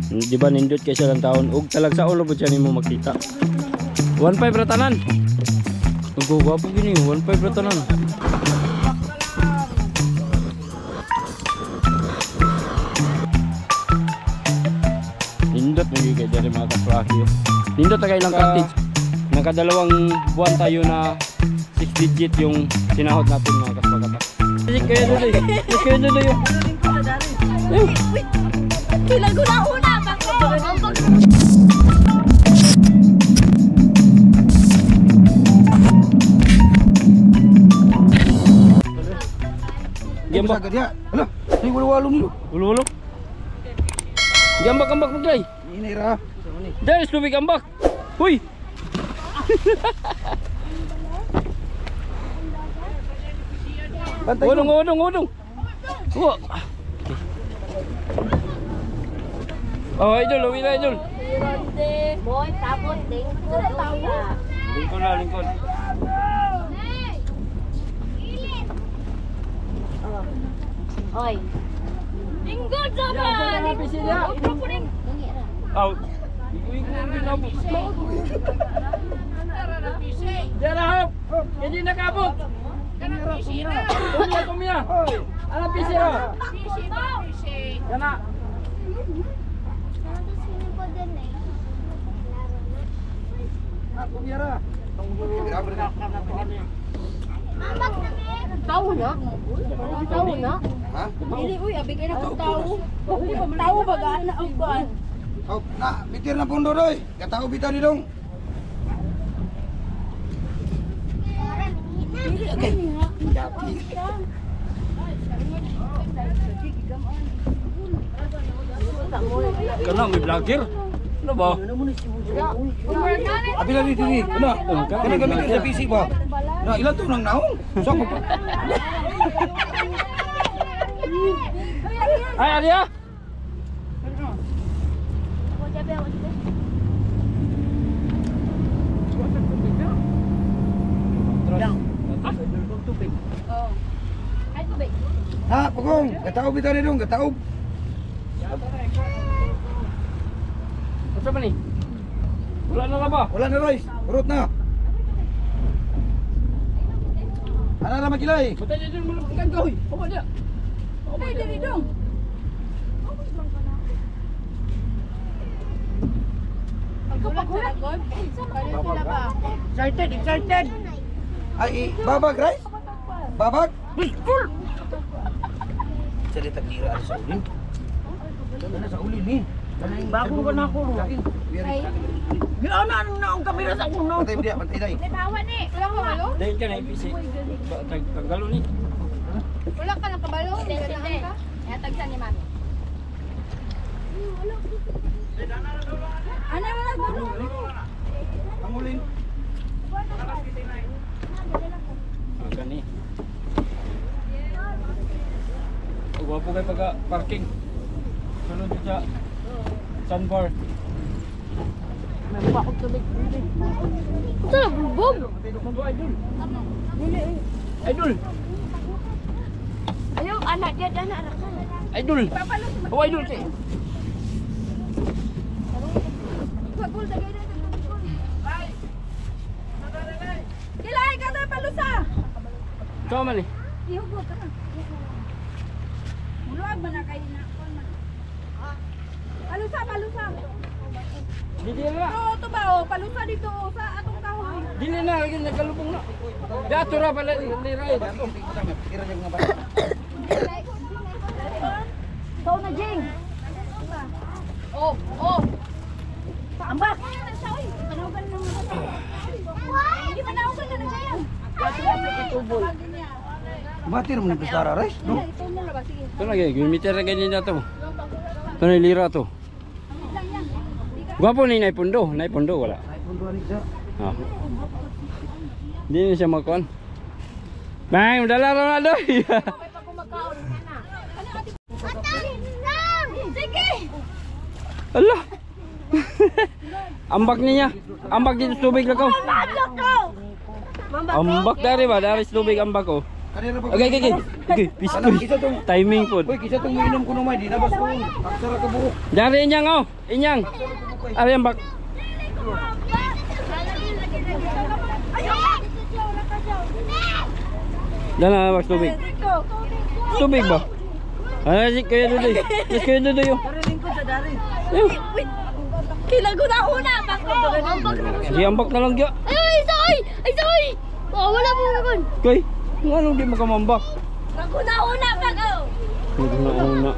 Di ba nindot kay siya ng taon ug talagsaon lubot siya nimo makita. 1.5 ratanan. Ug gwapo gini 1.5 ratanan. Nindot lagi kay dari mga kaplaki. Nindot na ilang cottage. Nakadalawang buwan tayo na 6 digit yung sinahod natin mga kaplaki. Kasi kaya doon kaya doon yun. Pinagula-una bako. Gambak dia. Alah, ni walo-walo ni. Ulo-ulo. Gambak-gambak mo guys. Ini ra. Dari tubig gambak. Huy. Bantay. Udong. Wah. Oh, idol, uwi na idol. Boy, tapos lingkod. Lingkod na, lingkod. Oy. Lingkod sama. Aw. Iku din na po. Dara hop. Hindi nakabot. Kumia. Ala pisi ra. Kana. Aku biara. Tahu na? Tahu na? Ha? Dili uy, abig na ko tahu. Tahu baga na ang kuan. Oh, na, bitir na pundo doy. Gatao bitaw ni dong. Okay. Dati. Kana may vlogger. Ano ba? Abi lagi diri. Ano? Kana gamit sa PC ba? Na ilan to nang naong? So ko. Ay, Alia. Ha, pugong. Gatao bitaw ni dong, gatao. Ano ba ni? Wala na ba? Wala na rice. Urot na. Ana na magilay. Butay dito mo lang kahoy. Opo dia. Ay, dili dong. Excited. Ay, babag rice? Babag? Cerita kira sa ulin. Kana sa ulin ni. Bago ka na ako. Gila na ang kamera sa kuno. Patay mo dia, patay dai. Bawa ni, wala ka kabalo? Dahil ka na ipisi. Tagalo ni. Wala ka ng kabalo? Ganahan ka? Tagsan ni mami. Ano wala kabalo? Ang ulin. Gani. Gwapo kay pagka parking. Sunod sa sandbar. May bakot tubig. Ito na, bulbog. Idol. Idol. Ayaw, anak dia, anak. Idol. Oh, idol kay. Kilay ka na, palusa. Ikaw man eh. Ihugot ka na. Muluag ba na kayo na? Palusa. Dili na. Oo, ito ba? Oh, palusa dito sa atong kahoy. Dili na lagi nagalubong na. Dato ra pala ni Ray. Kira niya nga bata. Ikaw na, Jing. Oh. Ambak. Panawagan ng mga. Hindi panawagan na nagsayan. Matir mo ni Bestara rice, no? Ito mo na ba? Sige. Ito lagi, gumiter na ganyan na to. Ito na lira to. Gwapo ni naipundo wala. Ay pundo ni siya. Ah. Hindi na siya makuan. Bang, dala ra na doy. Sige! Allah. Ambak niya. Ambak dito tubig lang ko. Mamlok ko! Ambak dari ba? Dari tubig ambak ko. Kanina pa. Okay, Anak, isa tong timing po. Uy, kisa tong minom ko numay, di nabas ko. Aksara ka buhok. Dari inyang oh, inyang. Ari ang bak. Dala bak tubig. Tubig ba? Ano si Kuya Dudoy? Yes, Kuya Dudoy oh. Lingkod sa dari. Kilago na una. Ambak na. Sige, ambak na lang gya. Ay, soy! Wala po naman. Koy, ano di makamambak? Lago na una, bagaw. Hindi na una.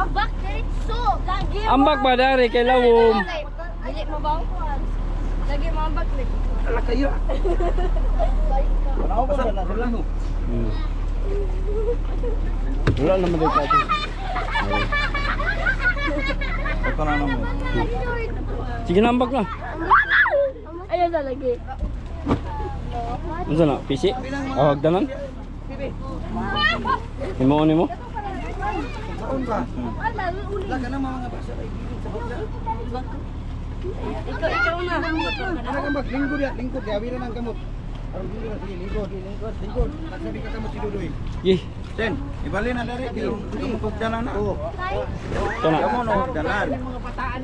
Ambak, diretso. Lagi mo. Ambak ba dari kay lawom? Dili mo ba? Lagi mo ambak, le. Ala kayo. Ano ba na sila no? Wala naman dito ate. Ito na naman. Sige na ambak na. Ayun na lagi. Unsa na? PC? Awag danan? Imo mo? Kaon ba? Wala, uli. Laga na mga basa kay gilid sa bawda. Ikaw na. Ano ka mag lingkod ya, lingkod ya, wira nang kamot. Aron dili na sige lingkod. Sabi ka kamot si Dudoy. Gi. Sen, ibali na dari di pagdalan na. Oo. Kana. Kamo no, dalan.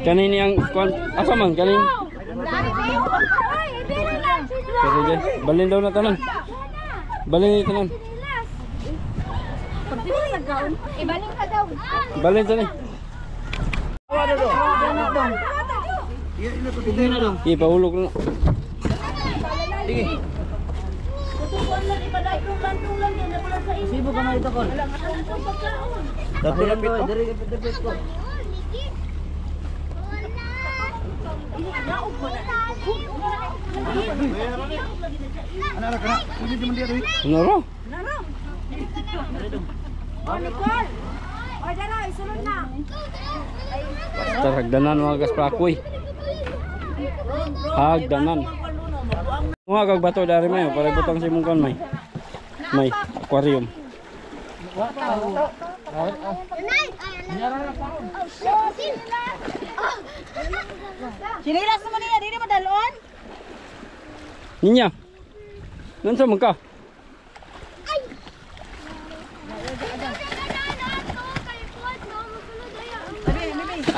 Kanini ang kwan asa man kanin? Ay, dili lang. Pero di balin daw na tanan. Balin ni tanan. Pag dili sa gaon, ibaling ka daw. Balin tanan. Iya, ina ko dito na dong. Ipahulog na. Sige. Sibo ka na ito, Kon. Dati lang to, Dari dapit ko. Ana ra kana. Hindi di man dia doi. Ano ro? Oh, Nicole. Oy, dala, isulod na. Taragdanan mga kasprakoy. Hagdanan. Mga kag bato dari mayo para butang si mungkon may. May aquarium. Sinilas naman niya, di naman dalon. Ninya. Nansa man ka?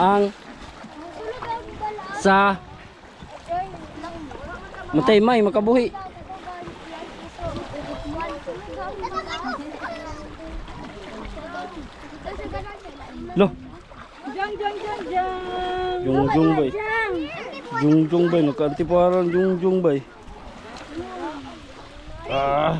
Ang sa matay may makabuhi. Lo, Jang. jungjung bay. Jungjung bay nakaantiparan jungjung bay. Ah.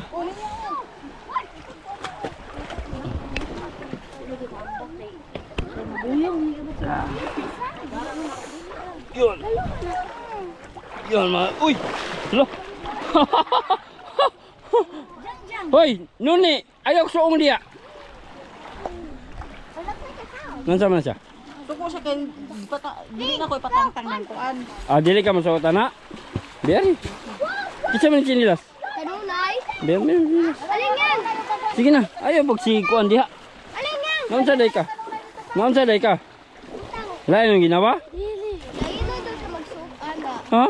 Yun. Yun mga. Uy! Lo! Hoy! Nuni! Ayaw suong dia! Nansa man siya? Suko siya kay dili na ko'y patangtang ng kuan. Ah, dili ka masawat na? Beri. Kita man sinilas. Kanunay. Beri. Alin yan? Sige na. Ayaw pag si kuan diha. Alin yan? Naunsa day ka? Naunsa day ka? Lain yung ginawa? Dili. Ayun na doon sa magsukan na. Ha?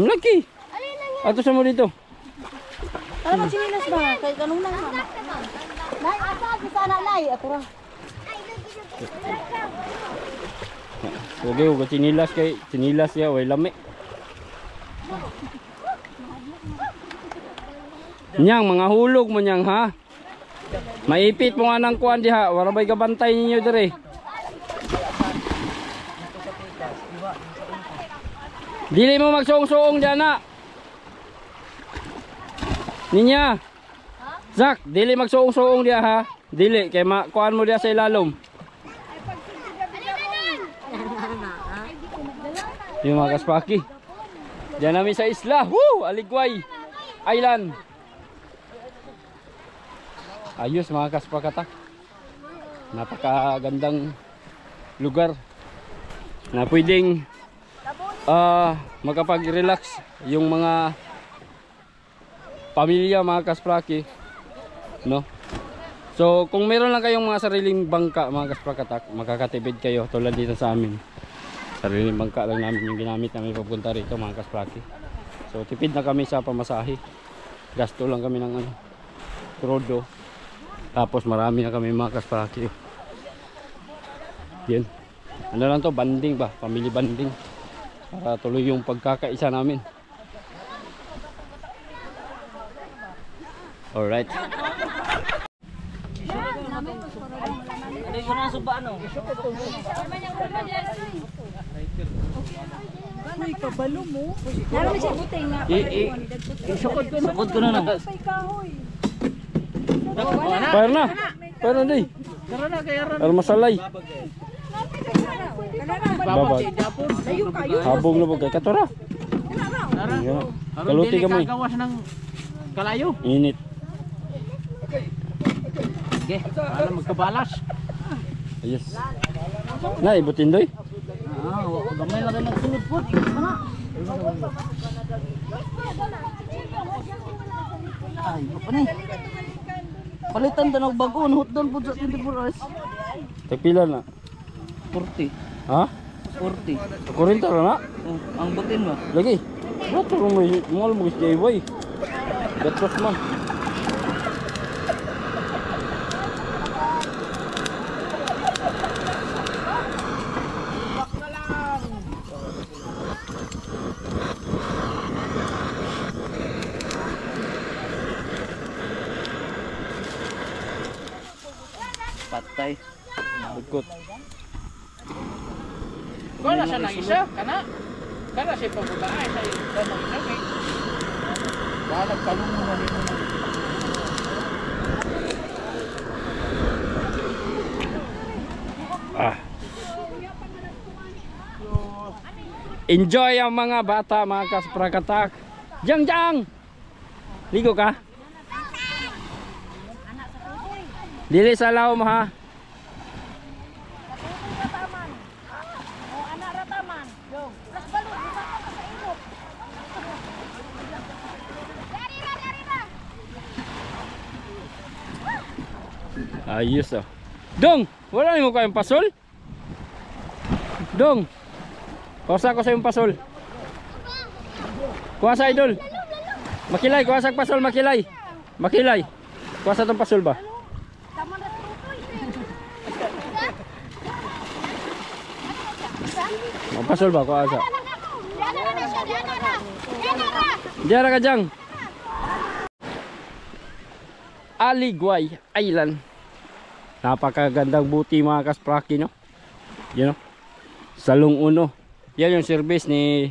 Laki. Alin na yan? Ato sa mo dito. Ano ba sinilas ba? Kay kanung nang mama. Nay, asa bisa na nay atura. Okay, huwag sinilas kay sinilas ya, way lami. Nyang, mga hulog mo nyang ha. Maipit mo nga ng kuan diha, warabay ka bantay ninyo dire. Dili mo magsuong-suong diyan na. Ninya. Zak, dili magsuong-suong diha ha. Dili kay kuan mo diha sa ilalom. Yung mga kaspaki. Diyan namin sa isla. Woo! Aligway Island. Ayos mga kaspakata. Napakagandang lugar na pwedeng makapag-relax yung mga pamilya mga kaspraki, no? So kung meron lang kayong mga sariling bangka mga kaspakatak, makakatipid kayo tulad dito sa amin. Sariling bangka lang namin yung ginamit namin papunta rito mga kaspraki. So tipid na kami sa pamasahe. gasto lang kami ng ano, trodo. Tapos marami na kami mga kasparaki. Yan. Ano lang to, banding ba? Family banding. Para tuloy yung pagkakaisa namin. Alright. Ano yung nasa ba ano? Uy, kabalo mo. Naroon siya buting na. Sukod ko na na. Pay kahoy. Payar na. Payar na day. Para masalay. Babag. Habong na po kay katora. Yan. Kaluti gamay. Gawas ng kalayo. Init. Okay, para magkabalas. Yes. Na ibutin doy. Gamay lang rin nagsulod po. Ikot ka na. Ay, apa ni? Palitan ta ng bago, hot doon po sa 24 hours. Tagpila na. 40. Ha? 40. Kurinta ra na. Oh, ang butin mo. Lagi. Rato mo mo mo gusto boy. Gatos man. Patay. Bukot. Kana siya nang isa, kana siya papunta ay sa kanang isa kay. Wala kalung mo nimo. Enjoy ang mga bata, mga kasprakatak. Jang jang. Ligo ka? Dili sa laom ha. Ayos oh. Dong, wala mo kayong pasol? Dong. Kuha ko sa yung pasol. Kuha sa idol. Makilay, kuha sa pasol, makilay. Makilay. Kuha sa tong pasol ba? Pasol ba kuha sa? Diara ka jang. Aligway Island. Napakagandang buti mga kaspraki, no? Yan, no? Salong Uno. Yan yung service ni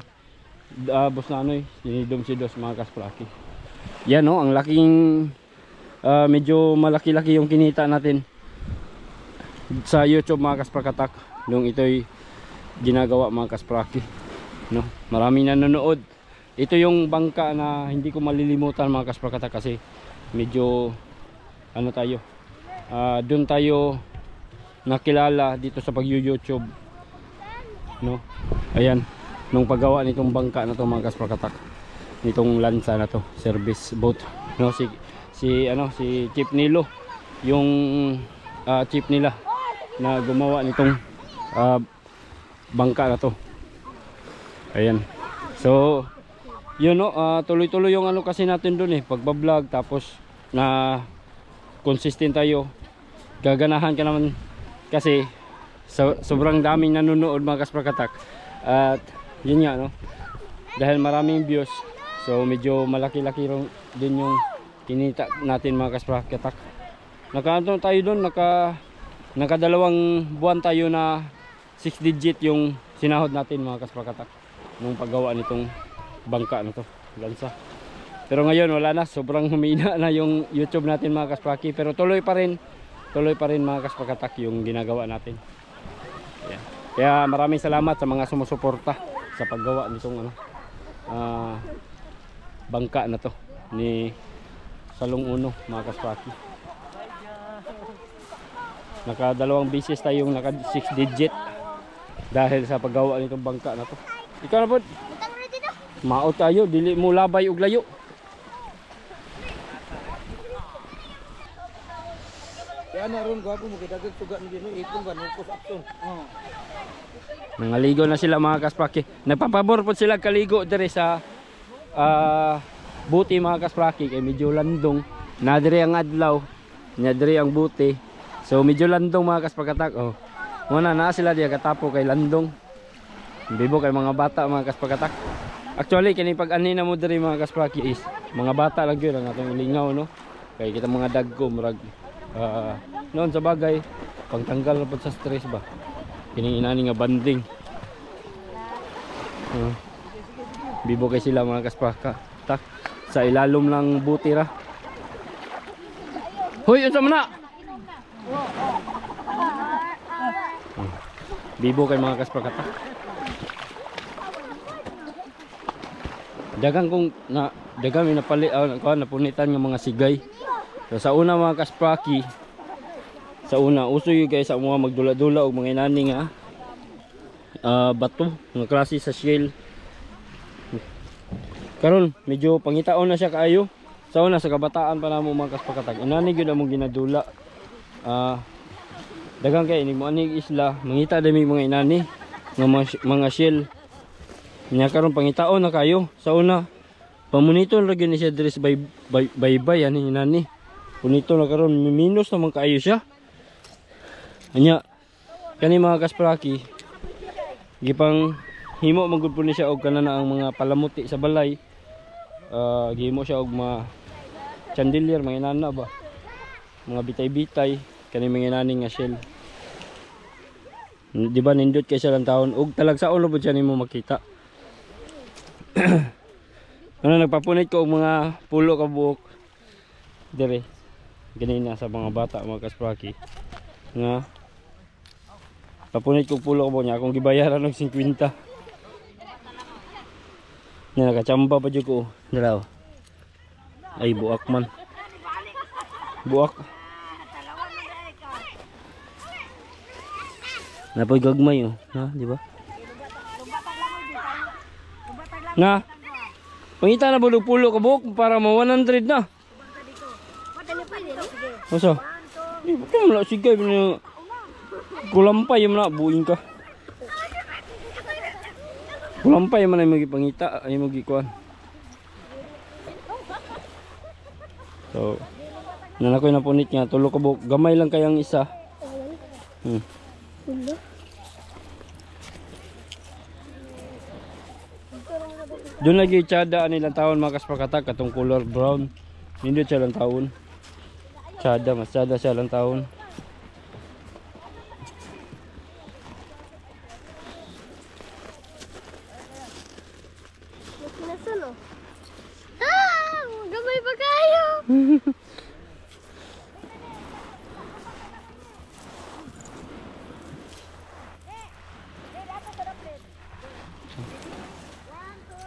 Boss Nanoy, ni Dom Sidos mga kaspraki. Yan, no? Ang laking medyo malaki-laki yung kinita natin sa YouTube mga kasprakatak nung ito'y ginagawa mga kaspraki, no? Maraming nanonood. Ito yung bangka na hindi ko malilimutan mga kasprakatak kasi medyo ano tayo, doon tayo nakilala dito sa pag-YouTube, no? Ayan, nung paggawa nitong bangka na to mga kasprakatak, nitong lansa na to, service boat, no? Si Chief Nilo, yung chief nila na gumawa nitong bangka na to. Ayan, so yun, no? Tuloy-tuloy yung ano kasi natin doon pagbablog, tapos na consistent tayo, gaganahan ka naman kasi sobrang daming nanonood mga kasprakatak. At yun nga, no? Dahil maraming views, so medyo malaki-laki din yung kinita natin mga kasprakatak. Nakaano tayo doon, nakadalawang buwan tayo na 6 digit yung sinahod natin mga kasprakatak nung paggawa nitong bangka na to, lansa. Pero ngayon wala na, sobrang humina na yung YouTube natin mga kaspraki, pero tuloy pa rin mga kasprakatak yung ginagawa natin. Ayan. Kaya maraming salamat sa mga sumusuporta sa paggawa nitong bangka na to ni Salong Uno mga kaspraki. Nakadalawang beses tayong naka 6 digit dahil sa paggawa nitong bangka na to. Ikaw na po, maot tayo, dili mo labay og layo. Kaya naroon gwapo mo kita sugat ni dino ipon ba nukos action. Nangaligo na sila mga kaspraki. Nagpapabor po sila kaligo dire sa buti mga kaspraki kay medyo landong. Nadiri ang adlaw, nadiri ang buti. So medyo landong mga kaspakatak. Oh. Muna na sila diya katapo kay landong. Bibo kay mga bata mga kaspakatak. Actually kini pag ani na mo diri mga kaspraki is mga bata lang gyud ang atong ilingaw no. Kay kita mga dagko murag noon sa bagay pangtanggal na pud sa stress ba. Kini inani nga banding. Bibo kay sila mga kaspaka tak sa ilalom lang buti ra. Hoy unsa man na? Bibo kay mga kaspaka tak. Dagang kung na dagang mi napali napunitan nga mga sigay. So sa una mga kaspaki sa una uso yung guys sa mga magdula-dula og mga inani nga bato nga klase sa shell. Karon medyo pangitaon na siya kaayo. Sa una sa kabataan pa namo mga kaspakatag. Inani gyud among ginadula. Dagang kay ini mo aning isla, mangita dami mga inani nga mga shell. Nya karon pangitaon na kayo. Sa una pamonitor ra gyud ni siya diri sa baybay ani inani. Punito na karon minus naman kaayo siya. Anya kani mga kaspraki gipang himo magud po ni siya og kanana ang mga palamuti sa balay. Gihimo siya og mga chandelier mga inana ba. Mga bitay-bitay kani mga inani nga shell. Di ba nindot kay siya lang taon og talagsaon lo pud siya nimo makita. Ano nagpapunit ko og mga pulo ka buok dire ganina sa mga bata mga kaspraki nga papunit ko pulo ka buok niya akong gibayaran og 50. Yan, nakachamba pa dyan ko. Dalaw. Ay, buak man. Buak. Napoy gagmay oh. Ha, di ba? Nga. Pangita na bulog pulo ka buok para ma 100 na. Masa? Di ba kaya mala sigay. Kulampay mo na. Buing ka. Kulampay man ay magipangita ay magikuan. So nanakoy na punit nga tulo ka buok gamay lang kayang isa. Doon lagi tsada nilang taon mga kaspakatak katong color brown. Nindot siya lang taon. Tsada mas tsada siya lang taon. Gamay pa kayo.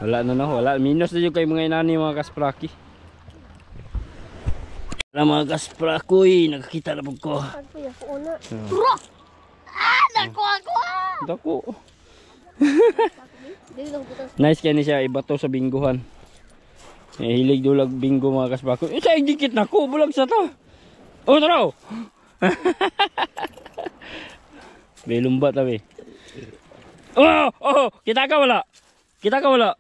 Wala na no, wala minus na yung kay mga inani mga kaspraki. Wala mga kasprakoy, nakakita na po ko. Dako. Nice kaya ni siya ibato sa bingguhan. Hilig dulag bingo mga kasprako. Isa yung dikit na ko, bulag sa to. Oh, taraw! Belumba tabi. Oh, oh, kita ka wala. Kita ka wala.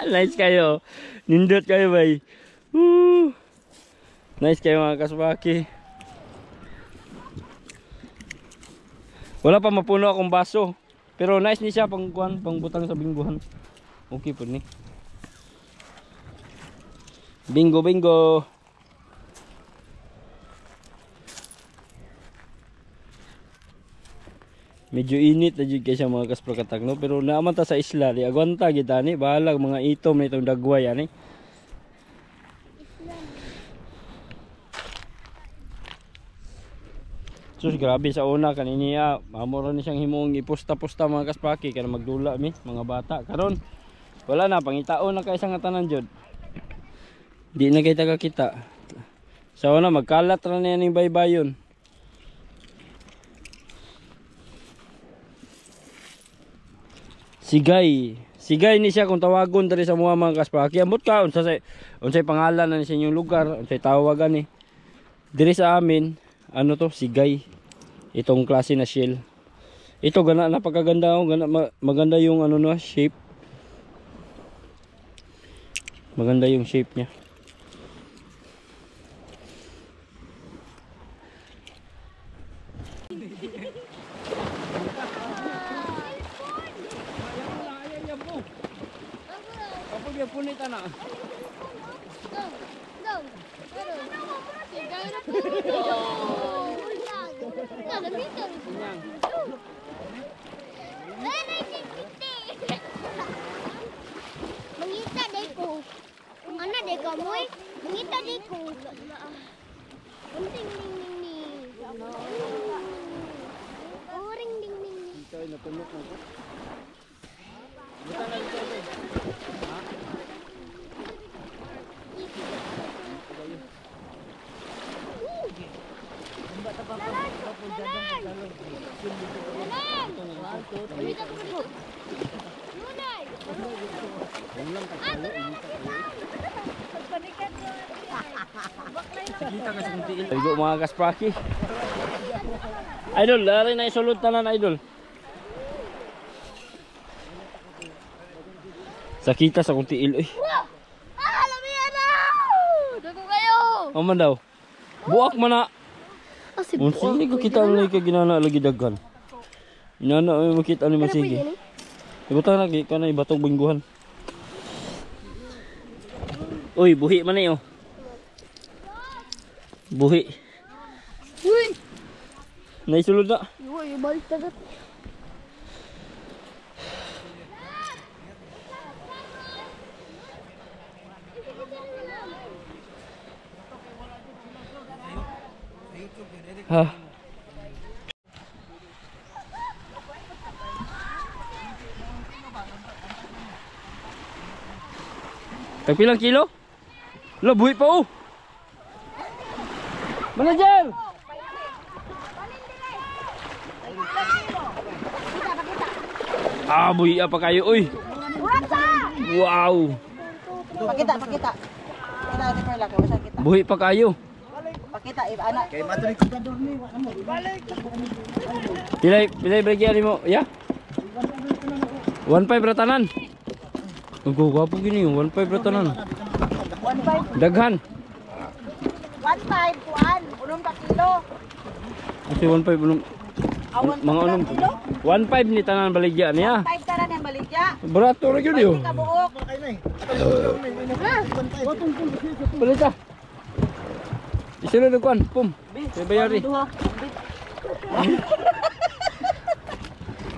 Nice kayo. Nindot kayo bay. Nice kayo mga kasbaki. Wala pa mapuno akong baso. Pero nice ni siya pang butang sa bingguhan. Okay po ni. Bingo bingo. Medyo init na jud kay siya mga kasprakatak no, pero naaman ta sa isla di agwanta gid ani bahalag mga itom nitong dagway ani. Sus grabe sa una kaniniya mamoro ni siyang himong ipusta-pusta mga kaspaki kana magdula mi mga bata karon wala na pangitaon na kay isang tanan jud. Di na kay taga-kita. Sa una magkalat ra na ning baybayon. Sigay. Sigay ni siya kung tawagon diri sa mga kaspaki. Ambot ka unsay pangalan na sa inyong lugar, unsay tawagan ni. Diri sa amin, ano to, sigay. Itong klase na shell. Ito gana napakaganda oh, gana maganda yung ano no, shape. Maganda yung shape niya. Kapag yung punita na. Mangita deh ko. Mana deh kamu? Mangita deh ko. Penting ding ding ding. Oh ring ding ding ding. Ikaw ay natulog mo ko. Igo mga kaspraki. Idol, lari na isulod tanan idol. Sakita sa kunti ilo eh. Alam mo yan na! Dago kayo! Aman daw. Buak man na. Sige ko kita ang lagi ginana lagi daghan. Inana ay makita ni masigi. Ibutang lagi ka na ibatong bingguhan. Uy, buhi man eh oh. Buhi. Uy! Naisulod na. Uy, balik tagat. Ha. Tagpilang kilo? Lo, buhi pa oh. Manager! Ah, buhi apa kayo, uy. Wow. Pakita. Kita natin per laki, basta kita. Buhi pa kayo. Pakita anak. Kay matuloy ko kador ni, wa mo. Pilay bergian mo, ya? 1.5 ratanan. Ang gwapo gini, 1.5 ratanan. 1.5. Daghan. 1.5 kuan, ulong ka kilo. Kasi 1.5 unong mga unong 1.5 ni tanan baligya niya. 5 taran yang baligya. Barato ra gyud yo. Ka buok. Balita. Isunod ang kuan, pum. Kay bayari.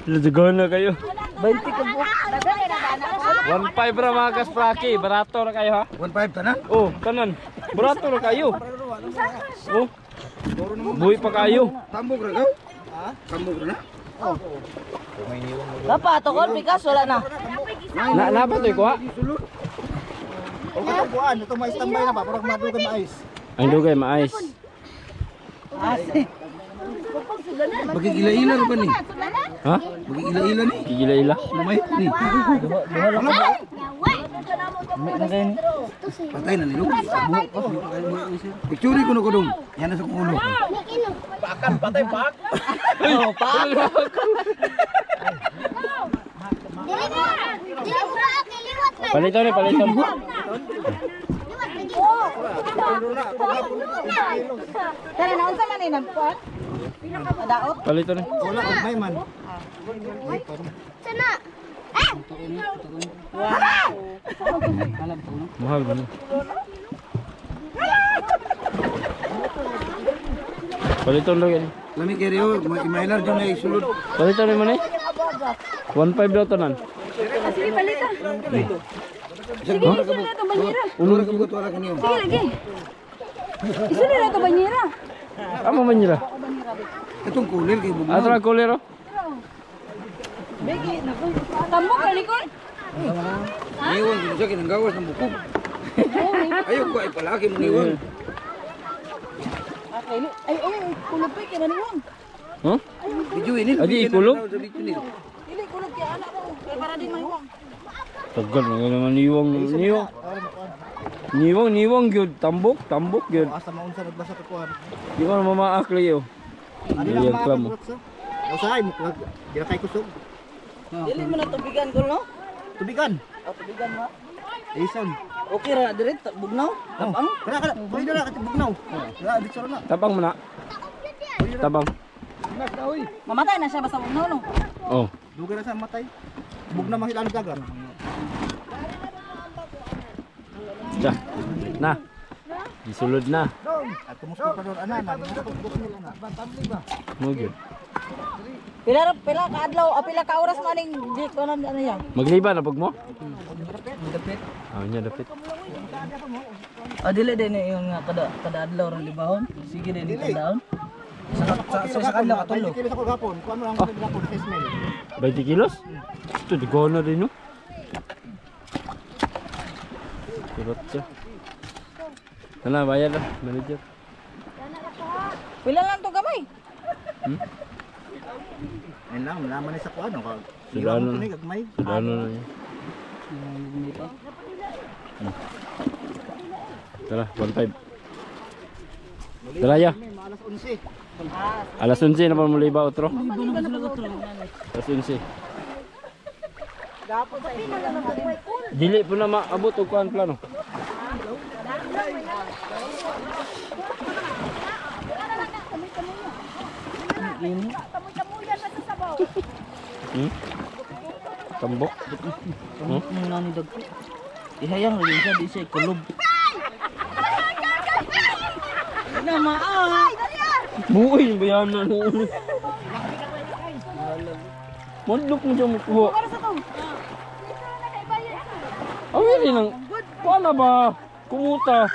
Daghan na kayo. 20 ka buok. Dagan na anak ko. 1.5 ra mga kaspraki, barato ra kayo ha. 1.5 tanan. Oh, tanan. Barato ra kayo. Oh. Buhi pa kayo. Tambok ra ka? Ha? Tambok ra na? Oh. Dapat tokol bigas wala na. Napa to ko ha? Sulod. O katabuan, ito may standby na ba? Parang madugan na ice. Ay dugay maayos. Magigila-ila ba ni? Ha? Magigila-ila ni? Gigila-ila. Lumay ni. Patay na nilo. Picture ko na ko dong. Yan na sa ulo. Pakan, patay pak. Oh, pa. Palito ni, palito. Tara na unsa man ni nagpot? Daot. Palito ni. Wala ko may man. Sana! Mahal ba ni? Palito lang yan. Lami kay Rio, imailar jud na isulod. Palito ni mo ni? 1.5 daw tanan. Sige, palita. Sige, Isunod na ito, banyera. Ulo ka bugot wala kaniyo. Sige, lagi. Isunod na ito, banyera. Amo man nila. Itong kulir kay bugot. Atra kolero. Tambok na, Nicole. Niwan din sa kinanggawas ng bukog. Ayaw ko ay palaki mo niwan. Ay, kulupay kay maniwang. Huh? Video ini. Adi ikulog? Dili kulog kay anak ko. Kay para din maniwang. Tagal na naman niwang gyud tambok gyud. Asa maunsa nagbasa ka kuan. Di ko na mamaakli yo. Yung klamo. Usahay mo dira kay kusog. Dili mo na tubigan ko no? Tubigan. O tubigan mo. Ison. Okay ra dire bugnaw. Tabang. Kana pwede na kasi bugnaw. Wala dito na. Tabang mo na. Tabang. Nas na oy. Mamatay na siya basta bugnaw no. Oh. Dugay na sa matay. Bugnaw mahilan dagar. Dah. Na. Disulod na. At kumusta pa doon ana na. Bugnaw nila na. Tabli ba? Mo gyud. Pila ka adlaw, pila ka oras maning di ko ano yan. Magliba na pug mo? Dapit. Ah, nya dapit. Dili din yung kada adlaw ra libahon. Sige din kada daon. Sa kanila katulo. Kilo sa kagapon. Kuan mo lang sa gapon smell. 20 kilos? Ito, di ko na rin, no? Kurot siya. Ano, bayad na, manager. Pila lang to gamay. Ayun lang, malaman ni sa kuan no. Sudano na. Gagmay. Sudano na niya. Tara, 1.5. Tara, ya. Alas 11. Alas 11 na pa muli ba, otro? Alas 11. Dili po na maabot o kuhan plano. Tambok? Yung nani dagko. Ihayang ra siya di siya kulob. Na maa. Buoy, bayan na noon. Mondok mo dyan mo kuho. Awili nang, paano ba? Kumuta.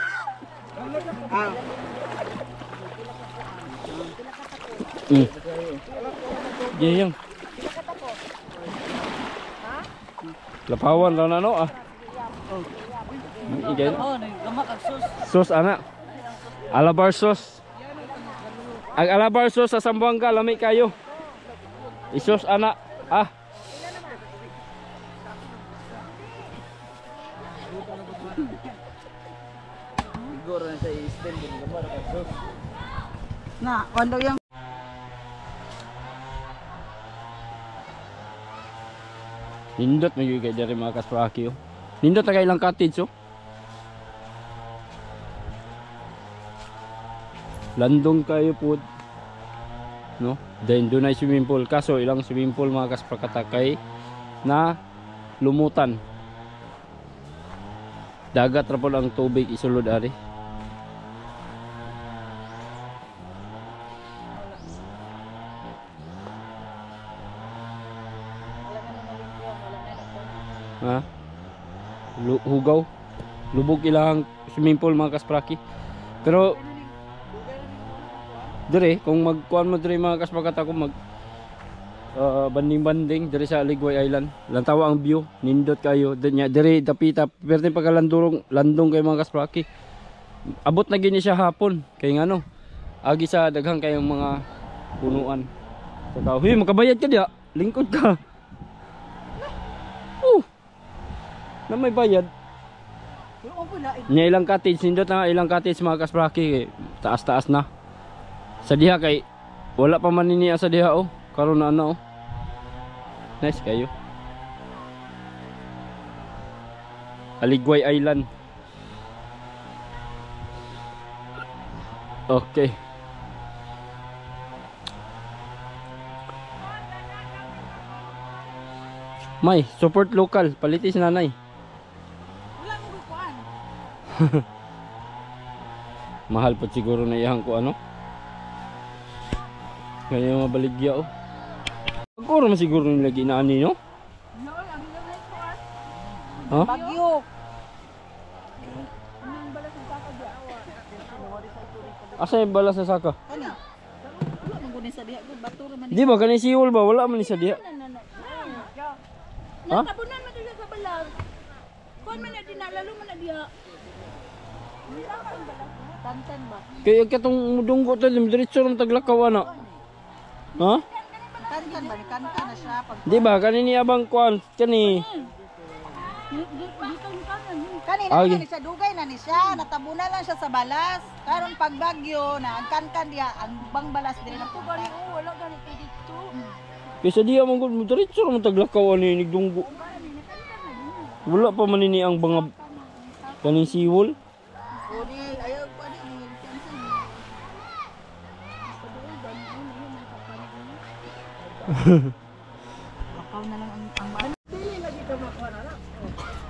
Gayang. Lapawan lang na no ah. Igay. Gamak ang sus. Sos anak. Alabar sos. Ang alabar sos sa Sambuanga lami kayo. Isos anak. Ah. Siguro na sa i-stand din gamar ang sus. Na, wando yang Nindot mo yung kay dari mga kaspraki oh. Nindot na kailang cottage oh. Landong kayo po. No? Then doon ay swimming pool. Kaso ilang swimming pool mga kasprakatakay na lumutan. Dagat ra po ang tubig isulod ari. Ha? Hugaw. Lubog ilang swimming pool mga kaspraki. Pero dire kung magkuan mo dire mga kaspraka ko mag banding-banding dire sa Ligway Island. Lantawa ang view, nindot kayo. Dire dapita perti pagkalandong landong kay mga kaspraki. Abot na gini siya hapon kay ngano. Agi sa daghang kayong mga punuan. Saka, huy, makabayad ka diya. Lingkod ka. Na may bayad. Nya ilang cottage, nindot na ilang cottage mga kaspraki. Taas-taas na. Sa diha kay wala pa man niya sa diha oh. Karon na ano oh. Nice kayo. Aligway Island. Okay. May support local, palitis nanay. wala mo kuan. Mahal po siguro na iyang ko ano. Kaya mabaligya oh. Siguro man siguro nila ginaani no? Ha? Bagyo. Asa yung bala sa saka? Kani. Wala mo kunin sa diha ko bato ra man. Di ba kani siwol ba? Wala man ni sa diha. Ha? Nakabunan man dili sa balag. Kuan man na dinalalo man na diha. Tantan ba? Kaya katong mudunggo to diretso lang taglakaw ana. Ha? Kankan ba? Kankan na siya pag Di ba kanini abang kuan kani? kanina Ay. ni siya dugay na ni siya, natabunan lang siya sa balas. Karon pag bagyo na ang kankan diya ang bang balas diri na pupunta. Wala gani dito. Kaya sa diha man gud diretso lang taglakaw ani nigdunggo. Wala pa man ini ang bangab. Kaning seawall. Uni, ayaw pa rin. Makaw na lang ang bahay.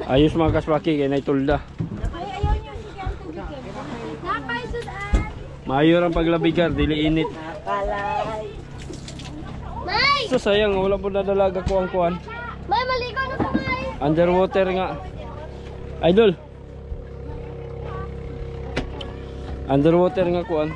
Ayos mga kaswaki kay naitulda. Mayor ang paglabigar, dili init. May! So sayang, wala po nadalaga ko ang kuan. May, maligo na pa, May! Underwater nga. Idol. Underwater nga kuan.